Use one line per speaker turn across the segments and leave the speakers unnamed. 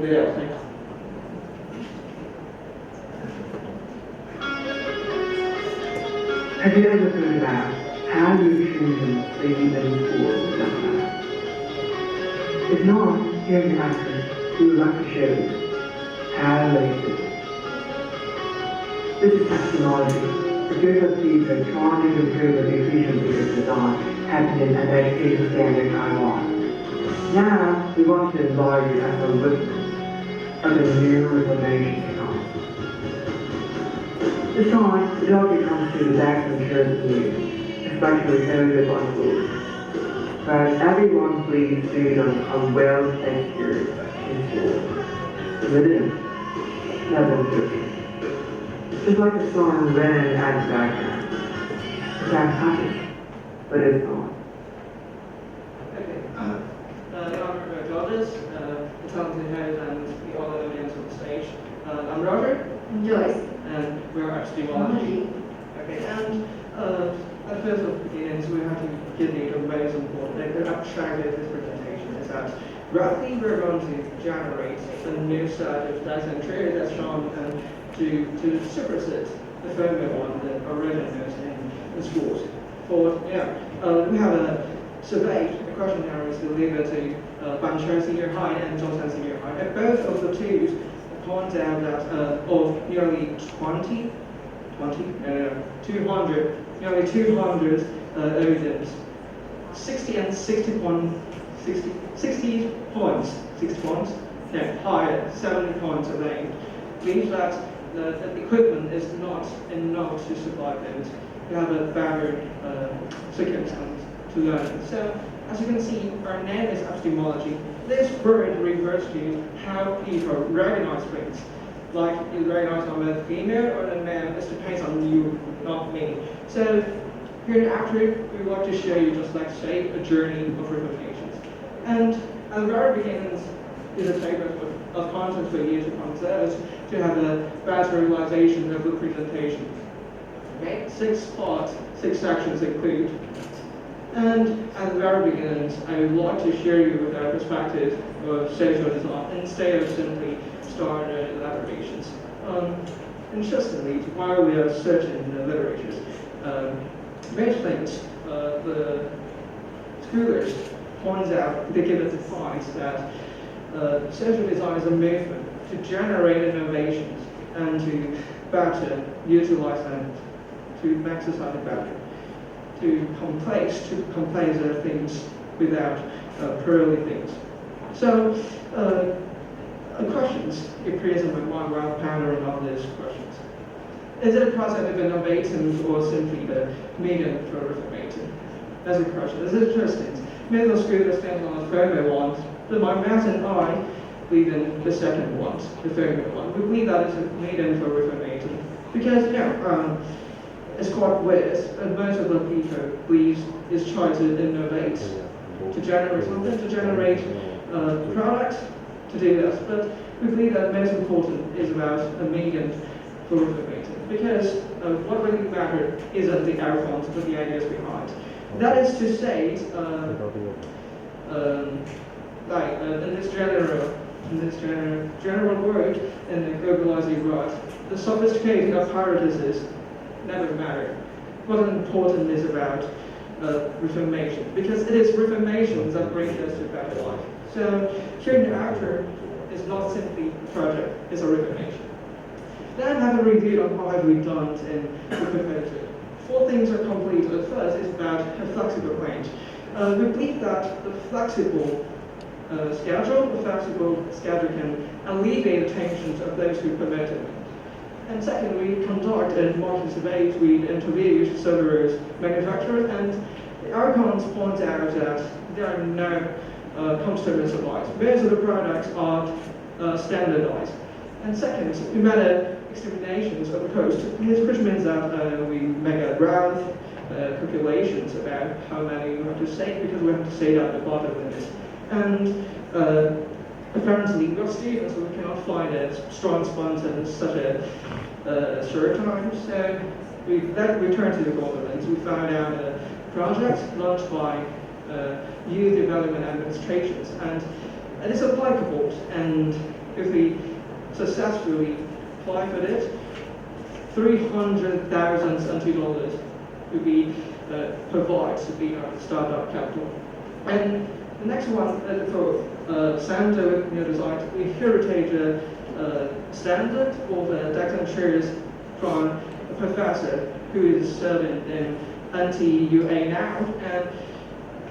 备了参考。
Have you ever thought about how you choose the even for something? If not, here's an actress who would like to show you how they do. This is Epistemology, a group of people trying to improve the efficiency of design happening at education standard Taiwan. Now, we want to invite you as a witness of the new reformation design. The sign, it already comes to the back and shows you, especially those on schools. But everyone please do on well-textured tissue. Within, nothing tricky. Just like the song ran at the background. It sounds happy, but it's not.
Okay, Georges, the talented head and the other audience on stage. I'm Roger.
I'm Joyce.
And we're Epistemology. Okay, and at first of beginnings, we have to give you the most important, the abstract of this presentation is that roughly we're going to generate a new set of data and trade that's shown to supersede the former one that originates in schools. We have a survey, a questionnaire is delivered to Banqiao Senior High and Zhongshan Senior High. And both of the two point out that of nearly 200 evidence, 60 points, higher, 70 points availed, means that the equipment is not enough to survive it. You have a better circumstance to learn. So, as you can see, our name is epistemology. This word refers to how people recognize things. Like you recognize I'm a female or a man, it depends on you, not me. So here actually we want to show you just like say a journey of reformations. And at the very beginning is a statement of content for you to consider to have a better realization of the presentation. Okay, 6 parts, 6 sections include. And at the very beginning, I would like to share you with our perspective of social design instead of simply standard elaborations. Interestingly, while we are searching the literatures, many things the scholars point out, they give us advice that social design is a movement to generate innovations and to better utilize them, to make society better. To complace things without purely things. So, questions appears in my mind while pondering on these questions. Is it a process of innovating or simply the medium for reformation? That's a question. This is interesting. Middle school stands on the firmer one, but my math and I believe in the second one, the firmer one. We believe that it's a medium for reformation because it's quite weird, and most of the people believe is trying to innovate, to generate something, to generate products, to do this. But we believe that most important is about a medium for reformation, because what really matters isn't the outcomes, but the ideas behind. That is to say, in this general world, in the globalizing world, the sophisticated apparatuses never matter. What's important is about reformation, because it is reformation that brings us to better life. So here the actor is not simply a project, it's a reformation. Then have a review on how have we done in reformation. 4 things are complete. The first is about a flexible range. We believe that the flexible schedule can alleviate the tensions of those who promote it. And second, we conduct a market survey with interviews, servers, manufacturers, and the outcomes point out that there are no customer supplies. Most of the products are standardized. And second, we made examinations of the cost, which means that we make a rough calculations about how many we have to save, because we have to save at the bottom limit. And apparently, we are students, we cannot find a strong sponsor in such a short time. So we then returned to the government. We found out a project launched by Youth Development Administrations, and And it's applicable, and if we successfully apply for it, $300,000 NT would be provided to be our startup capital. And the next one, for center design, we heritage standard for the deck chairs from a professor who is serving in NTUA now, and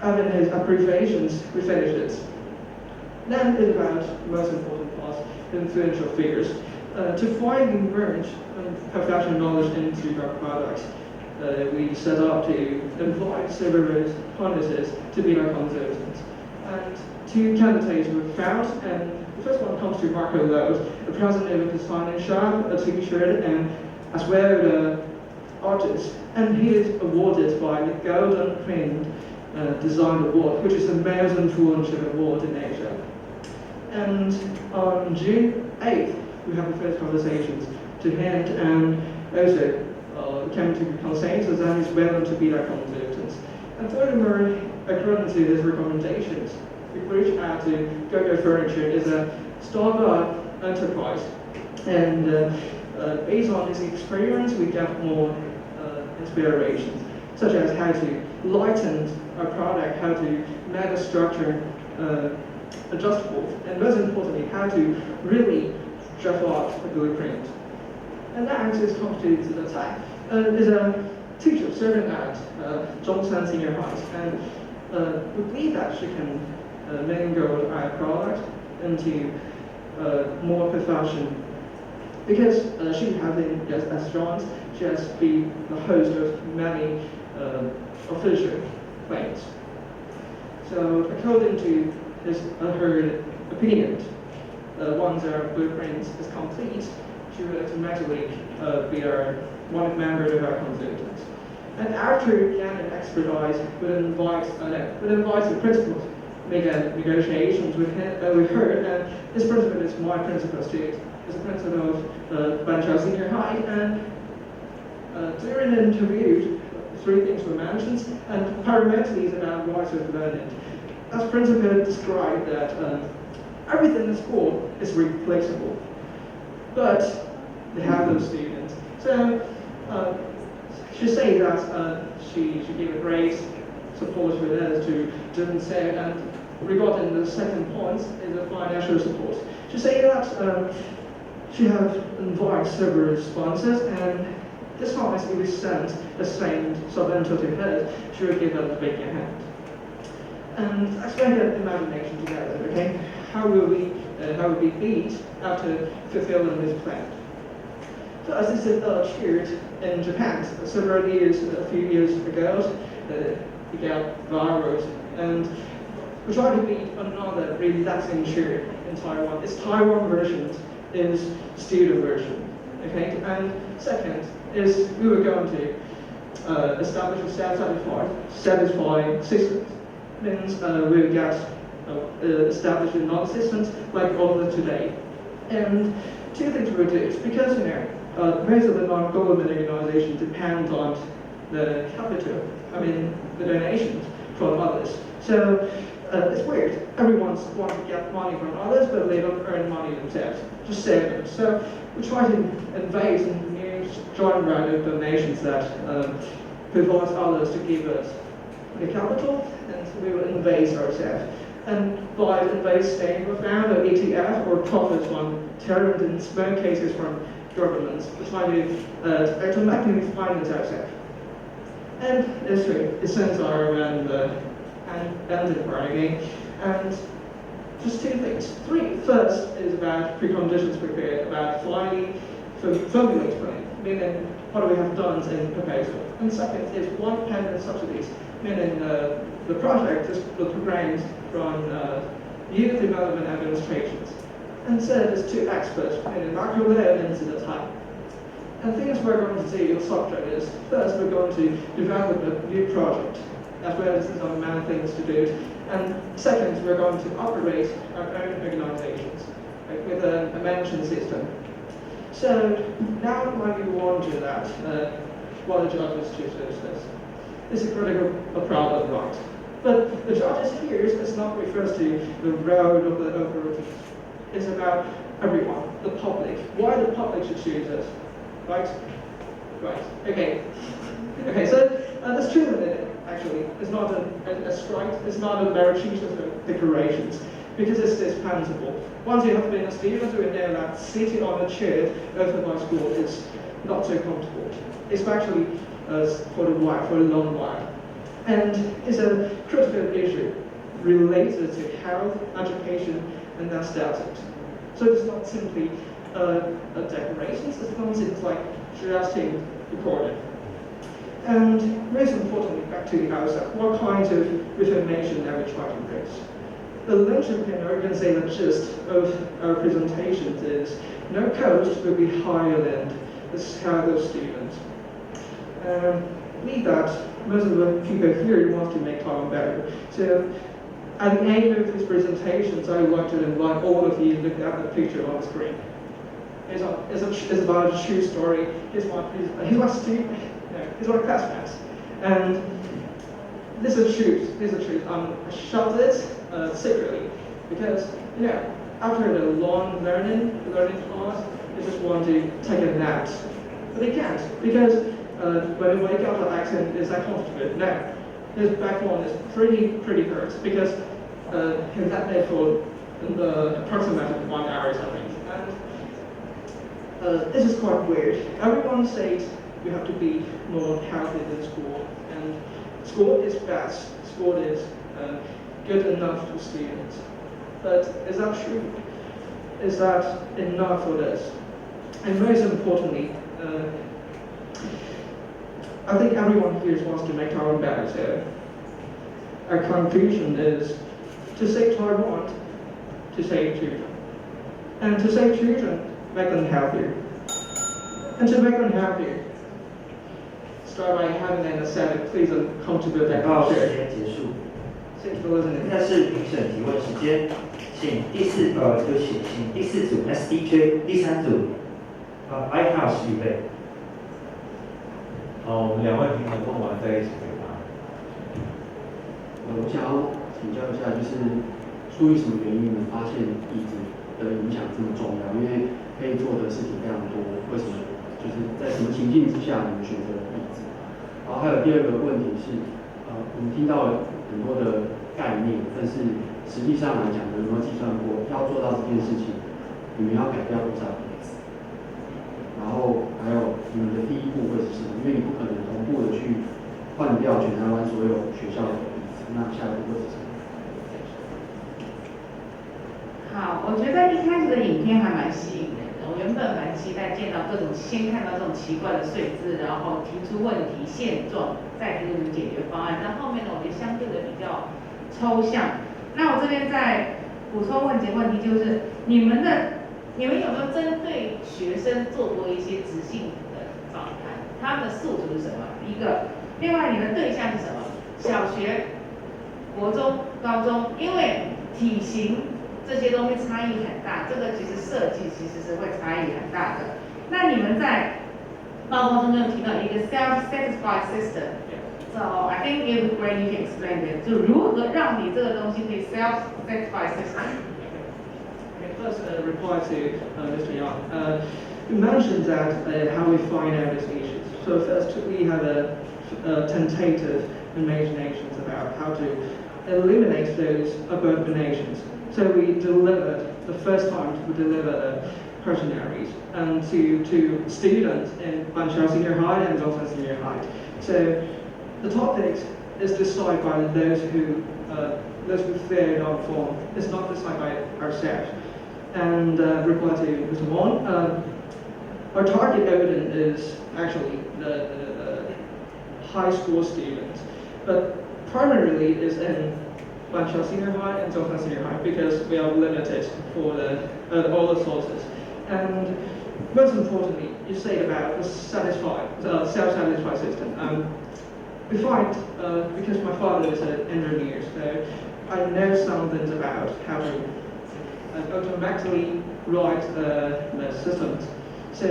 having his abbreviations, we finish it. Then it's about the most important part, influential figures. To finally merge professional knowledge into our products, we set up to invite several partners to be our consultants. And two candidates were found, and the first one comes to Marco Lowe, the president of the design shop, a t-shirt, and as well the artist. And he is awarded by the Golden Print Design Award, which is the most influential award in Asia. And on June 8th, we have the first conversations to him, and also came to consensus that he's willing to be our consultants. And furthermore, according to his recommendations, we reached out to Go-Go Furniture is a startup enterprise, and based on his experience, we get more inspirations, such as how to lighten our product, how to make a structure adjustable, and most importantly, how to really draft out a blueprint. And that is contributed to the tech. Is a teacher serving at Zhongshan Senior High, and we believe that she can mingle our product into more profession, because she has been, as John, she has been the host of many official claims. So according to her opinion, once our blueprint is complete, she will automatically be one member of our consultants. And after gaining expertise, we'll invite the principals, make negotiations with her, and this principal is my principal student. He's a principal of Banqiao Senior High, and during the interview, three things were mentioned, and fundamentally is about rights of learning. As principal described that everything in school is replaceable, but they have those students. So she said that she gave a great support with us to students there, and regarding the second point is the financial support. She said that she has invited several sponsors, and this time if we send the same subventor to her, she will give us a big hand. And let's make an imagination together, okay? How will we beat after fulfilling this plan? So as this is achieved in Japan a few years ago, it got viral, and we try to beat another relaxing chair in Taiwan. Its Taiwan version is student version, okay? And second is we were going to establish a self-satisfying system. Means we'll get established another systems like all of today. And two things we'll do is because most of the non-government organizations depend on the capital, the donations from others. So it's weird. Everyone wants to get money from others, but they don't earn money themselves, just save them. So we try to invest in new joint round of donations that provide others to give us the capital, and we will invest ourselves. And by investing, we found an ETF or profits from termed in small cases from governments, we try to automatically finance ourselves. And it's true, it sends our around the ended part again. And just two things. First is about preconditions prepared, about finally formulate plan, meaning what we have done in proposal. And second is one-payment subsidies, meaning the project is the programs from youth development administrations. And third is two experts, meaning macro layer and the time. And things we're going to do in subject is, first we're going to develop a new project, as well as some many things to do. And second, we're going to operate our own organizations with a management system. So now when we wonder that, what the judges choose this. This is a critical problem, right? But the judges here is not refers to the road of the authorities. It's about everyone, the public. Why the public should choose us, right? Right. Okay. Okay. So there's truth in it. Actually, it's not a strike. It's not a meretricious declarations, because it's dispensable. Once you have been a student, you know that sitting on a chair over by school is not so comfortable, especially for a long while. And it's a critical issue related to health, education, and aesthetics. So it's not simply a declaration, it's not simply like just recorded. And most importantly, back to the outset, what kinds of reformation are we trying to raise? The linchpin, or you can say the gist of our presentations is no cost will be higher than the scale of students. Leave that most of the people here want to make Taiwan better. So at the end of these presentations, I would like to invite all of you to look at the picture on the screen. It's about a true story. He's my student. He's my classmates. And this is truth. This is truth. I shot it secretly because, you know, after the long learning class, I just want to take a nap. But they can't because when you wake up, the accent is uncomfortable. No, his backbone is pretty hurt because he sat there for approximately 1 hour or something. And this is quite weird. Everyone says we have to be more healthy than school, and school is best. School is good enough for students. But is that true? Is that enough for this? And most importantly, I think everyone here wants to make Taiwan better. So our conclusion is to save Taiwan, to save children. And to save children, make them healthier. And to make them healthier, start by having an aesthetic, please come to build that culture.
时间结束。
Thank you for listening.
现在是评审提问时间，请第四组 SDJ 第三组iHouse 预备。
好，我们2位评审问完再一起回答。
我想要请教一下，就是出于什么原因能发现椅子的影响这么重要？因为可以做的事情非常多，为什么就是在什么情境之下你们选择了椅子？然后还有第二个问题是，我们听到了很多的概念，但是实际上来讲，有没有计算过要做到这件事情，你们要改掉多少椅子？然后还有你们的第一步会是什么？因为你不可能同步的去换掉全台湾所有学校的椅子，那下一步会是什么？
好，我觉得一开始的影片还蛮吸引人的。我原本蛮期待见到先看到这种奇怪的税制，然后提出问题现状，再提出解决方案。但后面呢，我觉得相对的比较抽象。那我这边再补充问几个问题，就是你们有没有针对学生做过一些质性的访谈？他们的诉求是什么？一个，另外你的对象是什么？小学、国中、高中，因为体型这些东西差异很大，这个其实设计其实是会差异很大的。那你们在报告中有提到一个 self-satisfied system。So I think it would be great you can explain it. 就如何让你这个东西可以 self-satisfied system？
First, reply to Mr. Yang. You mentioned that how we find out these issues. So first, we have a tentative imaginations about how to eliminate those abominations. So we delivered the first time we delivered questionnaires and to students in Banqiao Senior High and Zhongshan Senior High. So the topics is decided by those who filled out the form. It's not decided by ourselves. And reply to Mr. Wong, our target audience is actually the high school students, but primarily is in Banqiao Senior High and Zhongshan Senior High because we are limited for all the sources. And most importantly, you say about the self-satisfied system. We find, because my father is an engineer, so I know some things about how to automatically write the systems. So,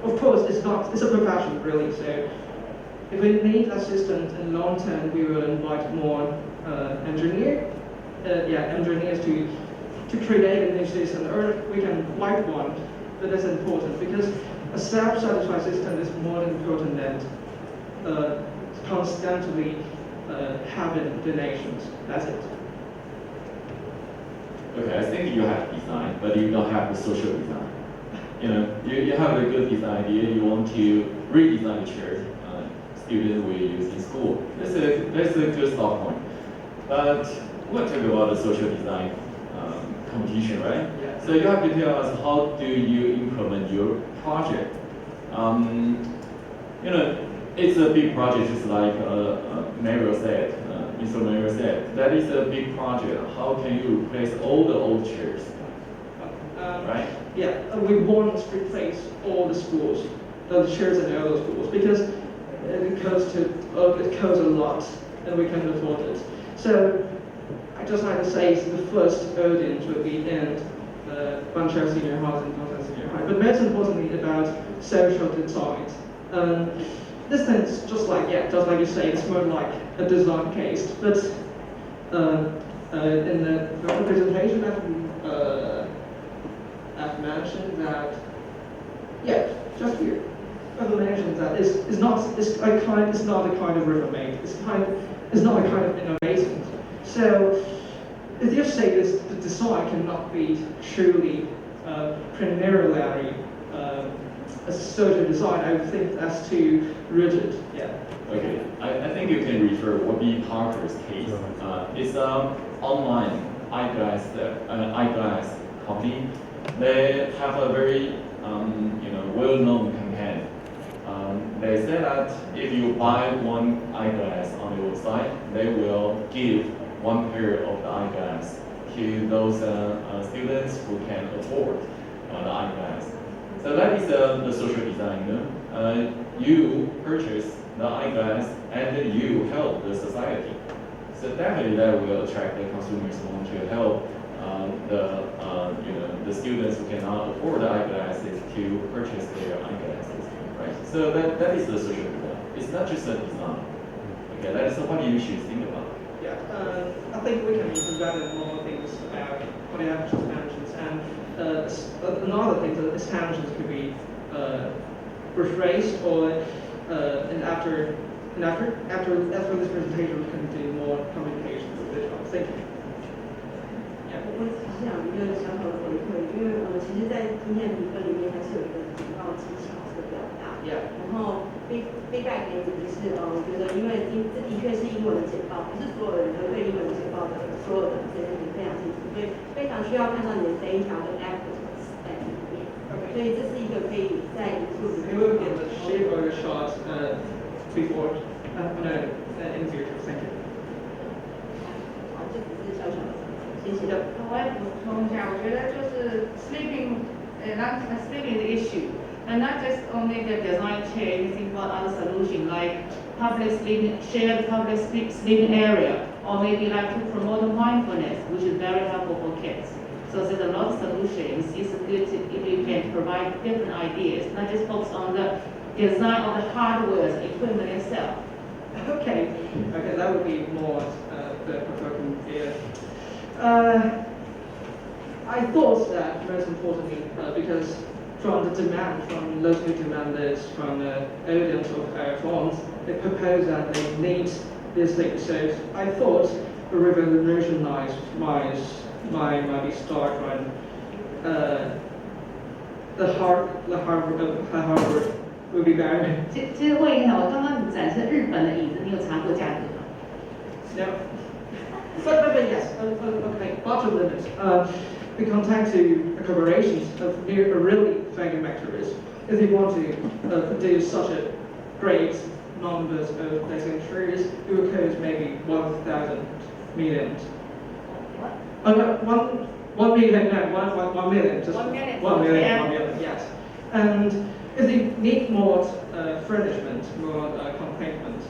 of course, it's a profession really. So, if we need assistance in long term, we will invite more engineers to create a new system, or we can write one. But that's important because a self-satisfied system is more important than constantly having donations. That's it.
Okay, I think you have design, but you don't have the social design. You have a good design idea. You want to redesign the chairs students will use in school. That's a good start point. But we'll talk about the social design competition, right?
Yeah.
So you have to tell us how do you implement your project. It's a big project, just like Mario said. Mr. Mario said that is a big project. How can you replace all the old chairs? Right?
Yeah, we won't replace all the schools, the chairs in all the schools, because it costs a lot, and we can't afford it. So I just like to say the first audience will be in Banqiao Senior High and Tongsan Senior High. But most importantly about social design. This thing's just like you say, it's more like a design case. But in the presentation I've mentioned that, just here. I've mentioned that it's not a kind of reformation. It's not a kind of innovation. So if you say this, the design cannot be truly primarily a social design, I would think that's too rigid. Yeah.
Okay, I think you can refer Warby Parker's case. It's an online eyeglass company. They have a very well-known campaign. They say that if you buy one eyeglass on the website, they will give one pair of the eyeglass to those students who can afford the eyeglass. So that is the social design. You purchase the eyeglass and then you help the society. So definitely that will attract the consumers who want to help the students who cannot afford the eyeglasses to purchase their eyeglasses, right? So that is the social design. It's not just a design. Okay, that is what you should think about.
Yeah, I think we can develop more things about what the actual expansions, and another thing that expansions could be rephrased, or and after this presentation we can do more communication with visual. Thank you.
我只是想一个小小的回馈，因为其实，在今天的评分里面还是有一个警告技巧的表达。然后被带给你就是我觉得因为这的确是英文的简报，不是所有人都对英文的简报的所有的这些非常清楚，所以非常需要看到你的这一条的 efforts 在里面。所以这是一个可以在你处理。
We will get the shape of the shot before in the future. Thank you.
好，这只是小小的。谢谢。
我来补充一下，我觉得就是 sleeping is the issue, and not just only the design chair. You think about other solutions like shared public sleeping area, or maybe like to promote mindfulness, which is very helpful for kids. So there's a lot of solutions. It's good if you can provide different ideas, not just focus on the design of the hardware, the equipment itself.
Okay, that would be more the provoking idea. I thought that most importantly, because from those who demanded from the audience of our forms, they proposed that they need this thing. So I thought a revolutionized might start from the hardware will be better.
其实问一下，我刚刚你展示日本的椅子，你有查过价格吗？
No. But yes, okay, bottom limit. We contact to corporations of really manufacturers if they want to produce such a great numbers of those insurers. It will cost maybe 1,000 million.
What?
Oh no, 1 million, no, 1 million. Just
1 million.
1 million, yes. And if they need more furnishment, more components,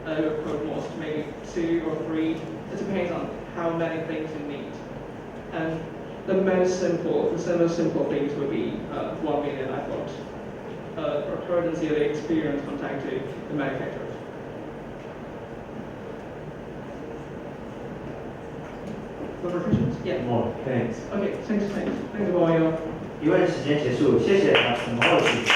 it will cost maybe 2 or 3. It depends on how many things you need. And the most simple things would be 1 million, I thought. According to the experience contacting the manufacturers. more questions? Yeah.
More, thanks.
Okay, thanks. Thanks for your.
疑问时间结束，谢谢 Epistemology